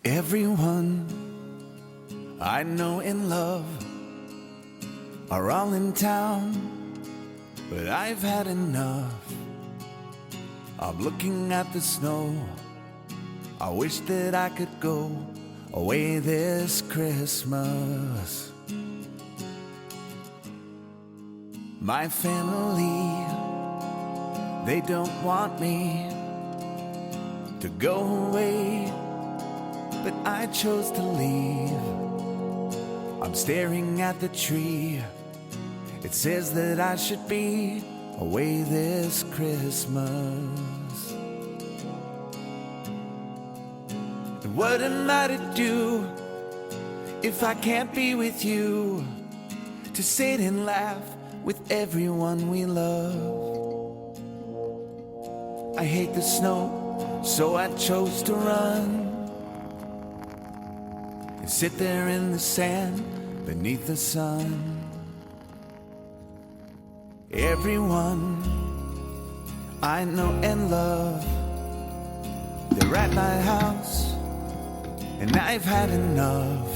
Everyone I know and love are all in town, but I've had enough of looking at the snow. I wish that I could go away this Christmas. My family, they don't want me to go away, but I chose to leave. I'm staring at the tree. It says that I should be away this Christmas. And what am I to do if I can't be with you? To sit and laugh with everyone we love. I hate the snow, so I chose to run and sit there in the sand beneath the sun. Everyone I know and love, they're at my house, and I've had enough.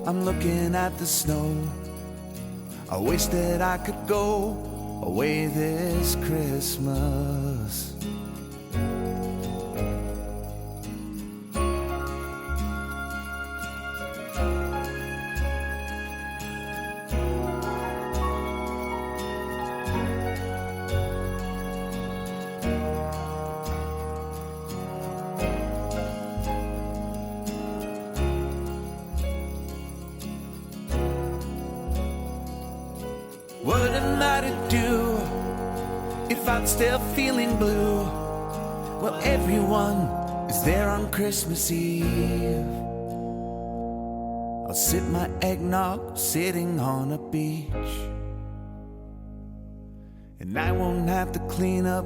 I'm looking at the snow. I wish that I could go away this Christmas. What am I to do if I'm still feeling blue? Well, everyone is there on Christmas Eve. I'll sip my eggnog sitting on a beach, and I won't have to clean up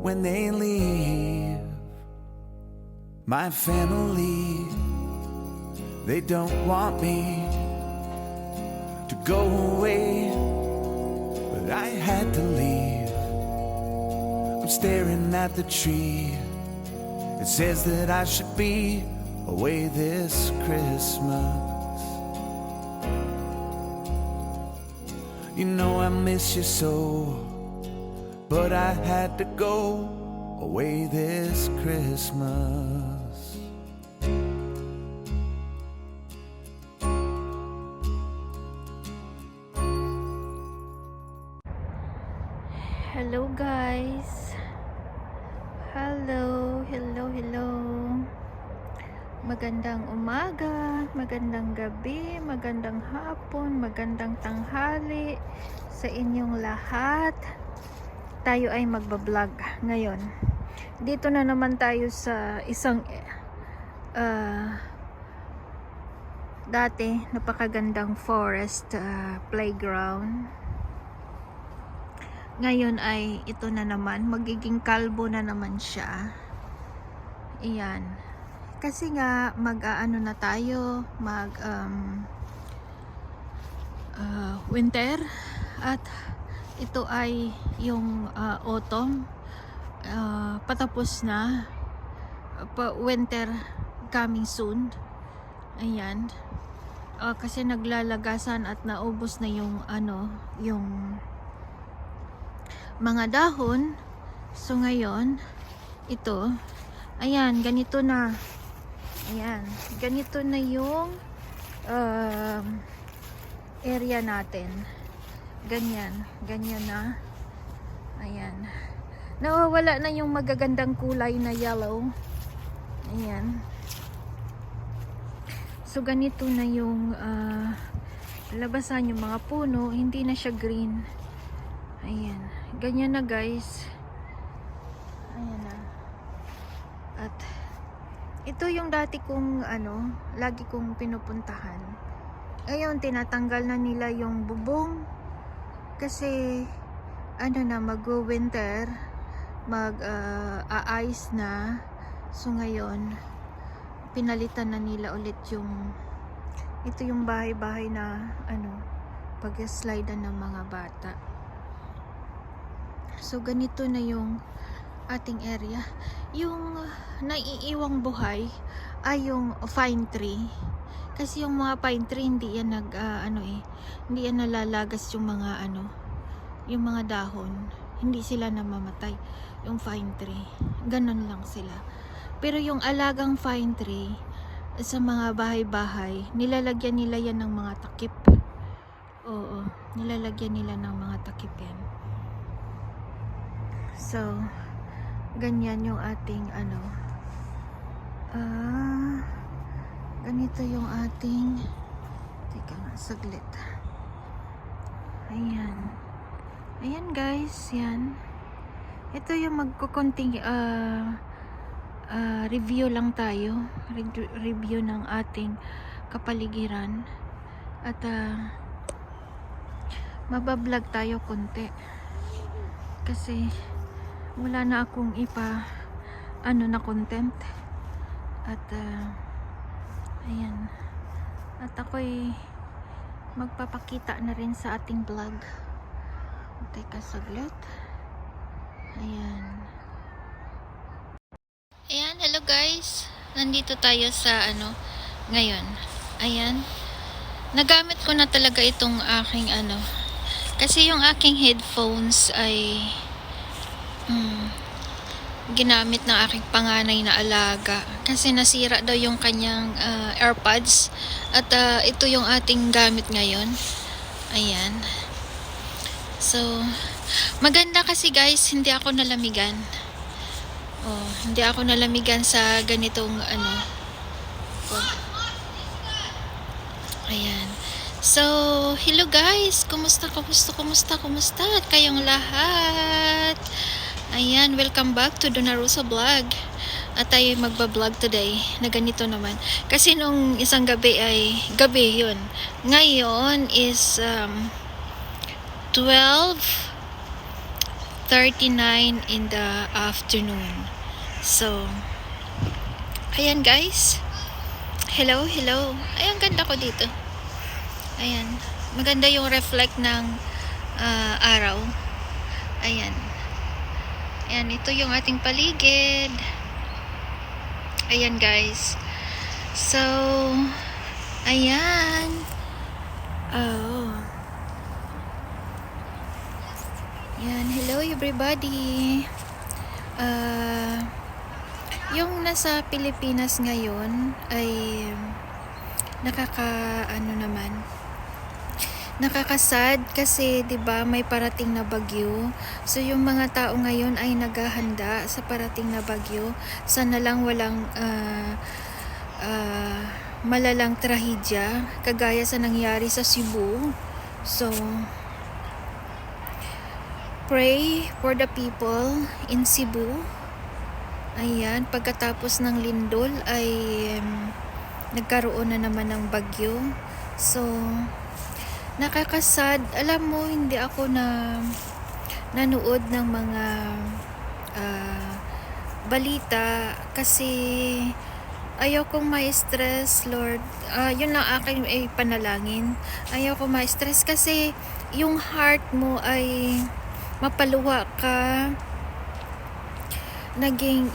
when they leave. My family, they don't want me to go away, but I had to leave. I'm staring at the tree. It says that I should be away this Christmas. You know I miss you so, but I had to go away this Christmas. Hello guys. Hello. Magandang umaga, magandang gabi, magandang hapon, magandang tanghali sa inyong lahat. Tayo ay magbablog ngayon. Dito na naman tayo sa isang dati napakagandang forest playground. Ngayon ay ito na naman, magiging kalbo na naman siya. Iyan. Kasi nga mag-aano na tayo, winter, at ito ay yung autumn, patapos na, winter coming soon. Ayan. Kasi naglalagasan at naubos na yung yung mga dahon. So ngayon ito, ayan, ganito na. Ayan, ganito na yung area natin. Ganyan na. Ayan, nawawala na yung magagandang kulay na yellow. Ayan. So ganito na yung labasan, yung mga puno, hindi na siya green. Ayan, ganyan na guys. Ayan na. At ito yung dati kong lagi kong pinupuntahan. Ngayon tinatanggal na nila yung bubong kasi mag-winter, mag-ice na. So ngayon pinalitan na nila ulit ito yung bahay-bahay na pag-slide ng mga bata. So ganito na yung ating area. Yung naiiwang buhay ay yung pine tree. Kasi yung mga pine tree hindi yan hindi yan nalalagas yung mga yung mga dahon. Hindi sila namamatay. Yung pine tree. Ganon lang sila. Pero yung alagang pine tree sa mga bahay-bahay, nilalagyan nila yan ng mga takip. Oo, nilalagyan nila ng mga takip yan. So, ganyan yung ating ganito yung ating, teka nga, saglit. Ayan guys, yan. Ito yung magkukunting review lang tayo. Review ng ating kapaligiran. At mabablog tayo konti. Kasi wala na akong na content. At ayan. At ako'y magpapakita na rin sa ating vlog. Teka saglit. Ayan, hello guys. Nandito tayo sa ngayon. Ayan. Nagamit ko na talaga itong aking kasi yung aking headphones ay ginamit ng aking panganay na alaga kasi nasira daw yung kanyang AirPods at ito yung ating gamit ngayon. Ayan. So, maganda kasi guys, hindi ako nalamigan. Hindi ako nalamigan sa ganitong Ayan. So, hello guys. Kumusta at kayong lahat? Ayan, welcome back to Donna Rosa Vlog. At tayo magba-vlog today na ganito naman. Kasi nung isang gabi yun. Ngayon is 12:39 in the afternoon. So, ayan guys. Hello. Ayan, ganda ko dito. Ayan. Maganda yung reflect ng araw. Ayan. Ayan, ito yung ating paligid. Ayan guys. So, ayan. Yan, hello everybody. Yung nasa Pilipinas ngayon ay nakakasad kasi 'di ba may parating na bagyo. So yung mga tao ngayon ay naghahanda sa parating na bagyo. Sana lang walang malalang trahedya kagaya sa nangyari sa Cebu. So pray for the people in Cebu. Ayan, pagkatapos ng lindol ay nagkaroon na naman ng bagyo. So, nakakasad. Alam mo, hindi ako nanood ng mga balita kasi ayaw kong ma-stress, Lord. Yun lang aking panalangin. Ayaw kong ma-stress kasi yung heart mo ay mapaluwa ka.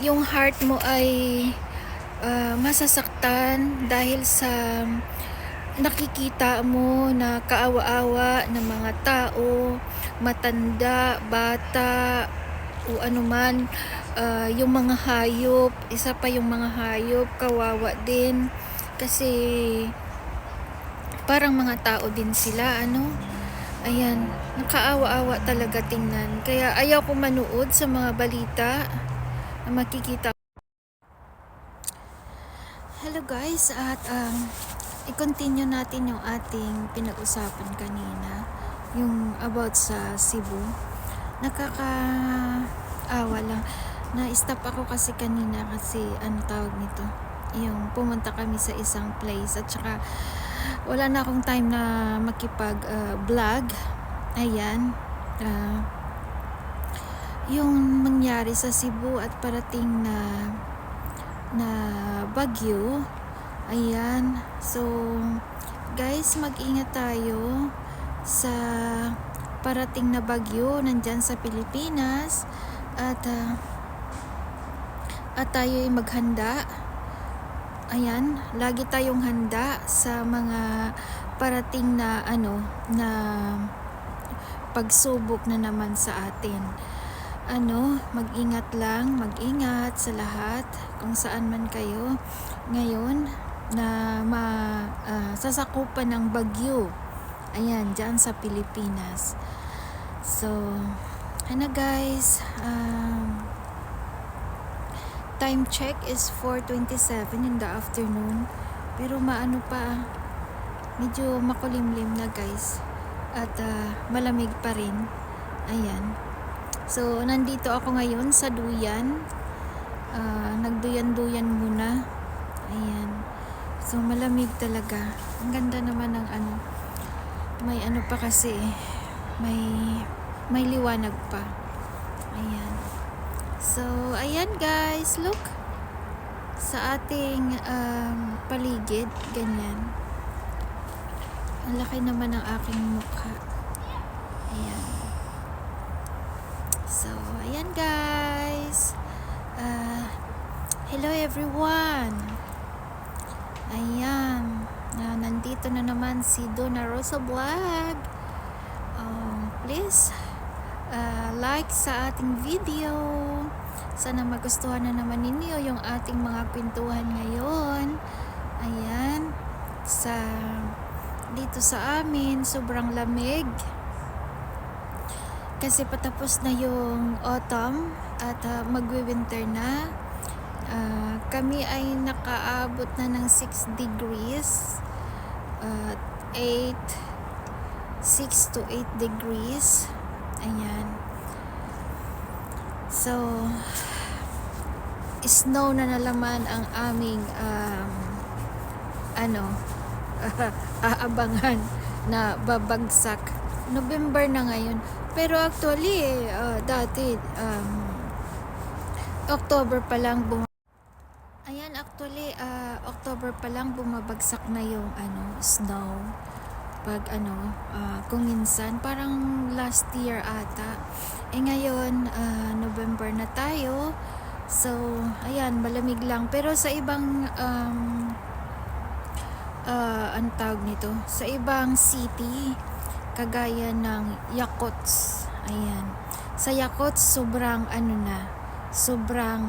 Yung heart mo ay masasaktan dahil sa nakikita mo na kaawa-awa ng mga tao, matanda, bata, o anuman, yung mga hayop, isa pa yung mga hayop, kawawa din kasi parang mga tao din sila, ayan, nakaawa-awa talaga tingnan. Kaya ayaw ko manood sa mga balita na makikita. Hello guys, at i-continue natin yung ating pinag-usapan kanina, yung about sa Cebu. Nakakaawa lang. Na-stop ako kasi kanina kasi tawag nito, yung pumunta kami sa isang place at saka wala na akong time na makipag-vlog. Ayan. Yung mangyari sa Cebu at parating na bagyo. Ayan. So, guys, mag-ingat tayo sa parating na bagyo nandyan sa Pilipinas. At at tayo'y maghanda. Ayan, lagi tayong handa sa mga parating na na pagsubok na naman sa atin. Mag-ingat lang, mag-ingat sa lahat kung saan man kayo ngayon na sasakupan ng bagyo. Ayan, dyan sa Pilipinas. So, guys, time check is 4:27 in the afternoon. Pero medyo makulimlim na guys. At malamig pa rin. Ayan. So, nandito ako ngayon sa Duyan. Nagduyan-duyan muna. Ayan. So, malamig talaga. Ang ganda naman ng may pa kasi may liwanag pa. Ayan. So, ayan guys, look sa ating paligid, ganyan. Ang laki naman ng aking mukha. Ayan. So, ayan guys. Hello everyone. Ayan. Nandito na naman si Donna Rosa Vlog. Please like sa ating video. Sana magustuhan na naman ninyo yung ating mga kwentuhan ngayon. Ayan. Dito sa amin, sobrang lamig. Kasi patapos na yung autumn at magwi-winter na. Kami ay nakaabot na ng 6 degrees. 6 to 8 degrees. Ayan. So, snow na naman ang aming aabangan na babagsak. November na ngayon. Pero actually, dati October pa lang October pa lang bumabagsak na yung snow. Pag kung minsan parang last year ata. Ngayon November na tayo. So, ayan, malamig lang. Pero sa ibang ang tawag nito, sa ibang city kagaya ng Yakots, ayan, sa Yakots sobrang sobrang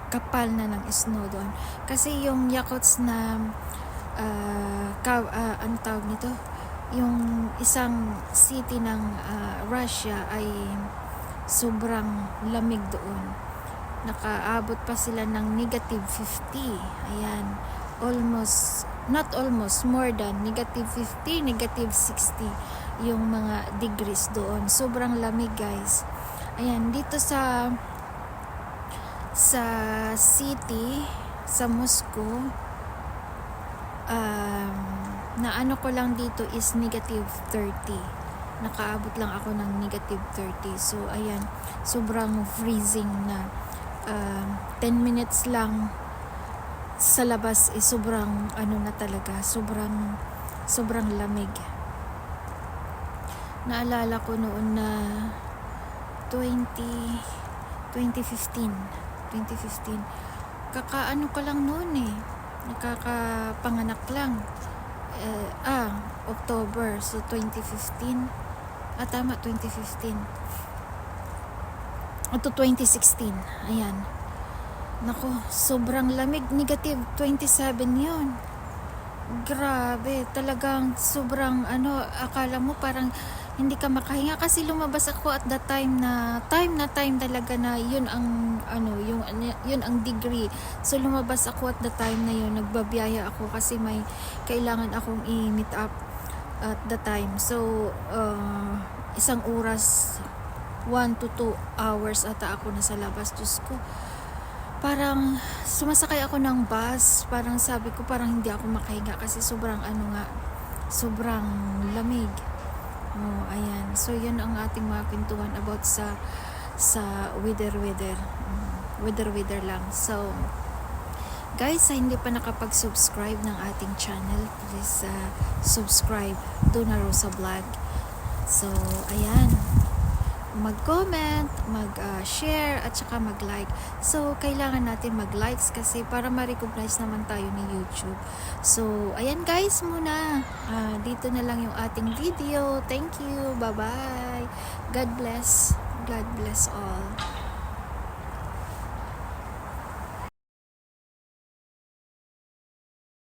kapal na ng snow doon kasi yung Yakots na ang tawag nito, yung isang city ng Russia ay sobrang lamig doon. Nakaabot pa sila ng -50. Ayan, more than -50, -60 yung mga degrees doon. Sobrang lamig guys. Ayan, dito sa city, sa Moscow, na ko lang dito is -30. Nakaabot lang ako ng -30. So, ayan, sobrang freezing na. 10 minutes lang sa labas sobrang na talaga, sobrang lamig. Naalala ko noon na 2015 ko lang noon nakakapanganak lang. October, so 2015 tama, 2015 to 2016. Ayan, nako, sobrang lamig, -27 yun. Grabe, talagang sobrang akala mo parang hindi ka makahinga kasi lumabas ako at the time talaga na yun ang yun ang degree. So lumabas ako at the time na yun, nagbabiyaya ako kasi may kailangan akong i-meet up at the time. So isang oras, 1 to 2 hours ata ako nasa labas. Diyos ko, parang sumasakay ako ng bus, parang sabi ko parang hindi ako makahinga kasi sobrang sobrang lamig. Ayan, so yun ang ating mga kwentuhan about sa weather lang. So guys, sa hindi pa nakapag-subscribe ng ating channel, please subscribe, Donna Rosa Vlog. So ayan, mag-comment, mag-share, at saka mag-like. So, kailangan natin mag-likes kasi para ma-recognize naman tayo ni YouTube. So, ayan guys muna. Dito na lang yung ating video. Thank you. Bye-bye. God bless. God bless all.